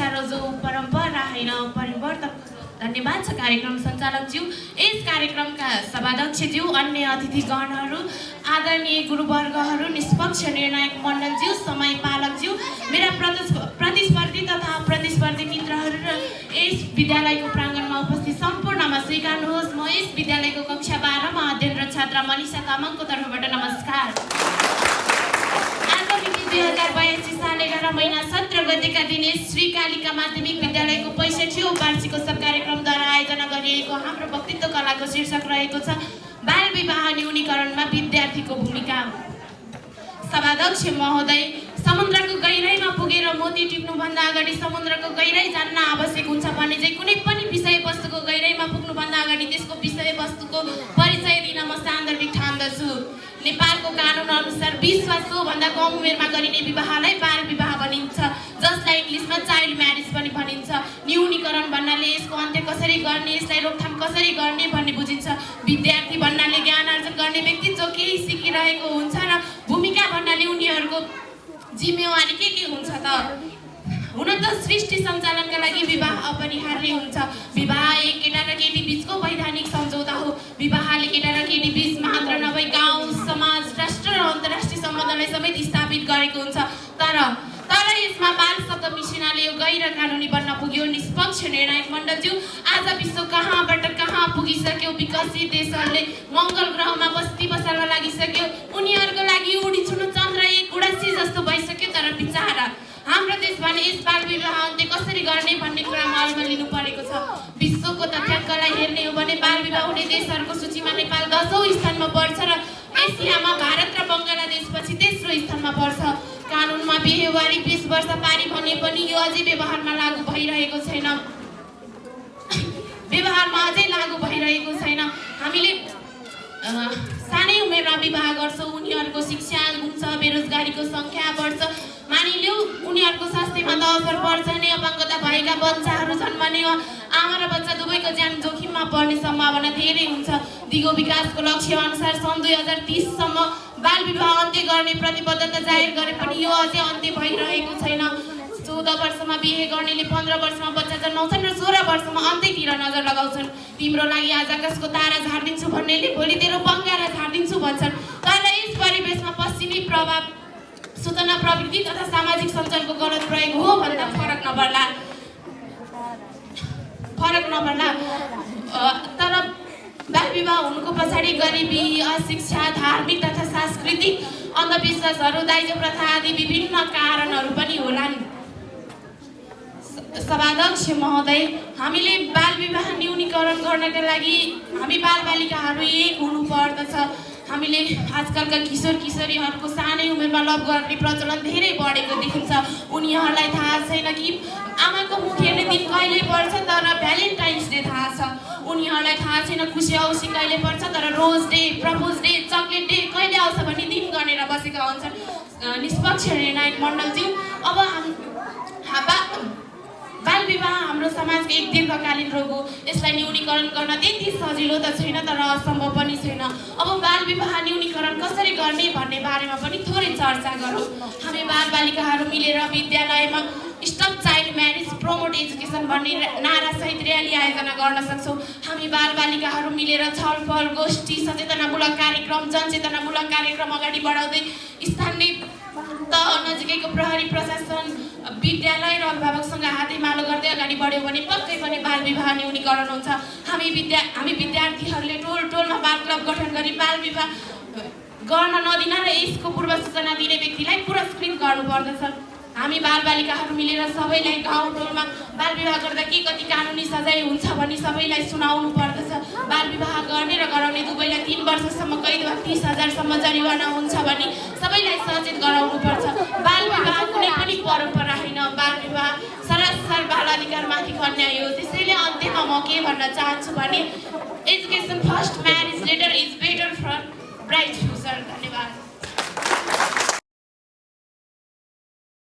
शिक्षा र जो परम्परा हैन परिवर्तन धन्यवाद छ कार्यक्रम सञ्चालकज्यू। यस कार्यक्रमका सभाध्यक्षज्यू, अन्य अतिथिगणहरू, आदरणीय गुरुवर्गहरू, निष्पक्ष निर्णायक मण्डलज्यू, समय पालकज्यू, मेरा प्रतिस्पर्धी तथा प्रतिस्पर्धी मित्रहरू र यस विद्यालयको प्राङ्गणमा उपस्थित सम्पूर्णमा स्वीकार्नुहोस् म यस विद्यालयको कक्षा 12 मा अध्ययनरत छात्रा मनिषा तामाङको तर्फबाट नमस्कार। आज मिति 2082 साल 11 महिना 17 गतेका दिन श्री कालिका माध्यमिक विद्यालयको 65औं वार्षिकोत्सव कार्यक्रमद्वारा आयोजना गरिएको हाम्रो वक्तृत्व कलाको शीर्षक रहेको छ बाल विवाह न्यूनीकरणमा विद्यार्थीको भूमिका। सभाध्यक्ष महोदय, समुद्रको गहिराइमा पुगेर मोती टिप्नुभन्दा अगाडि समुद्रको गहिराइ जान्न आवश्यक हुन्छ भने चाहिँ कुनै पनि विषयवस्तुको गहिराइमा पुग्नुभन्दा अगाडि त्यसको विषयवस्तुको परिचय दिन म सान्दर्भिक ठान्दछु। नेपालको कानुन अनुसार 20 वा सोभन्दा कम उमेरमा गरिने विवाहलाई बाल विवाह भनिन्छ, जसलाई इङ्ग्लिसमा चाइल्ड म्यारेज पनि भनिन्छ। न्यूनीकरण भन्नाले यसको अन्त्य कसरी गर्ने, यसलाई रोकथाम कसरी गर्ने भन्ने बुझिन्छ। विद्यार्थी भन्नाले ज्ञान आर्जन गर्ने व्यक्ति जो केही सिकिरहेको हुन्छ र भूमिका भन्नाले उनीहरूको जिम्मेवारी के हुन्छ त? हुन त सृष्टि सञ्चालनका लागि विवाह अपरिहार्य हुन्छ। विवाह एक केटा र केटी बीचको वैधानिक सम्झौता हो। विवाहले केटा र केटी बीच मात्र नभई गाउँ, समाज, राष्ट्र र अन्तर्राष्ट्रिय सम्बन्धलाई समेत स्थापित गरेको हुन्छ। तर यसमा बाल शब्द मिसिनाले यो गैर कानुनी बन्न पुग्यो। निष्पक्ष निर्णायक मण्डलज्यू, आज विश्व कहाँबाट कहाँ पुगिसक्यो। विकसित देशहरूले मङ्गल ग्रहमा बस्ती बसाल्न लागिसक्यो। उनीहरूको लागि उडी छुनु चन्द्र एक उडासी जस्तो भइसक्यो। तर बिचारा हाम्रो देश भने यस बाल विवाह अन्त्य कसरी गर्ने भन्ने कुरामा अलमा लिनु परेको छ। विश्वको तथ्याङ्कलाई हेर्ने हो भने बाल विवाह हुने देशहरूको सूचीमा नेपाल 10औं स्थानमा पर्छ र एसियामा भारत र बङ्गलादेशपछि तेस्रो स्थानमा पर्छ। कानुनमा बिहेवारी 20 वर्ष पारी भने पनि यो अझै व्यवहारमा लागू भइरहेको छैन। हामीले सानै उमेरमा विवाह गर्छौँ, उनीहरूको शिक्षा हुन्छ, बेरोजगारीको सङ्ख्या बढ्छ। मानिलिउँ उनीहरूको स्वास्थ्यमा त असर पर्छ नै, अपाङ्गता भएका बच्चाहरू जन्मने आमा र बच्चा दुवैको ज्यान जोखिममा पर्ने सम्भावना धेरै हुन्छ। दिगो विकासको लक्ष्य अनुसार सन् 2030 सम्म बाल विवाह अन्त्य गर्ने प्रतिबद्धता जाहेर गरे पनि यो अझै अन्त्य भइरहेको छैन। 14 वर्षमा बिहे गर्नेले 15 वर्षमा बच्चा जन्माउँछन् र 16 वर्षमा अन्त्यतिर नजर लगाउँछन्। तिम्रो लागि आज आकाशको तारा झार्दिन्छु भन्नेले भोलि तेरो बङ्गारा झार्दिन्छु भन्छन्। तर यस परिवेशमा पश्चिमी प्रभाव, सूचना प्रविधि तथा सामाजिक सञ्जालको गलत प्रयोग हो भन्दा फरक नपर्ला। तर बाल विवाह हुनुको पछाडि गरिबी, अशिक्षा, धार्मिक तथा सांस्कृतिक अन्धविश्वासहरू, दाइजो प्रथा आदि विभिन्न कारणहरू पनि होलान्। सभाध्यक्ष महोदय, हामीले बाल विवाह न्यूनीकरण गर्नका लागि हामी बालबालिकाहरू एक हुनुपर्दछ। हामीले आजकलका किशोर किशोरीहरूको सानै उमेरमा लभ गर्ने प्रचलन धेरै बढेको देखिन्छ। उनीहरूलाई थाहा छैन कि आमाको मुख हेर्ने दिन कहिले पर्छ, तर भ्यालेन्टाइन्स डे थाहा छ। उनीहरूलाई थाहा छैन खुसी औँसी कहिले पर्छ, तर rose day, propose day, chocolate day कहिले आउँछ भन्ने दिन गनेर बसेका हुन्छन्। निष्पक्ष निर्णायक मण्डलज्यू, अब बाल विवाह हाम्रो समाजको एक दीर्घकालीन रोग हो। यसलाई न्यूनीकरण गर्न त्यति सजिलो त छैन, तर असम्भव पनि छैन। अब बाल विवाह न्यूनीकरण कसरी गर्ने भन्ने बारेमा पनि थोरै चर्चा गरौँ। हामी बालबालिकाहरू मिलेर विद्यालयमा stop child marriage, promote education भन्ने नारासहित र्याली आयोजना गर्न सक्छौँ। हामी बालबालिकाहरू मिलेर छलफल, गोष्ठी, सचेतनामूलक कार्यक्रम, जनचेतनामूलक कार्यक्रम अगाडि बढाउँदै स्थानीय नजिकैको प्रहरी, प्रशासन, विद्यालय र अभिभावकसँग हातेमालो गर्दै अगाडि बढ्यो भने पक्कै पनि बाल विवाह न्यूनीकरण हुन्छ। हामी विद्यार्थीहरूले टोलमा बाल क्लब गठन गरी बाल विवाह गर्न नदिन र यसको पूर्व सूचना दिने व्यक्तिलाई पुरस्कृत गर्नुपर्दछ। हामी बालबालिकाहरू मिलेर सबैलाई गाउँ टोलमा बाल विवाह गर्दा के कति कानुनी सजाय हुन्छ भनी सबैलाई सुनाउनु पर्दछ। बाल विवाह गर्ने र गराउने दुवैलाई 3 वर्षसम्म कैद वा 30,000 सम्म जरिवाना हुन्छ भनी सबैलाई सचेत गराउनु पर्छ। बाल विवाह कुनै पनि परम्परा होइन, बाल विवाह सरासर बाल अधिकारमाथिको अन्याय हो। त्यसैले अन्त्यमा म के भन्न चाहन्छु भने education first, marriage later is better for bright future. धन्यवाद।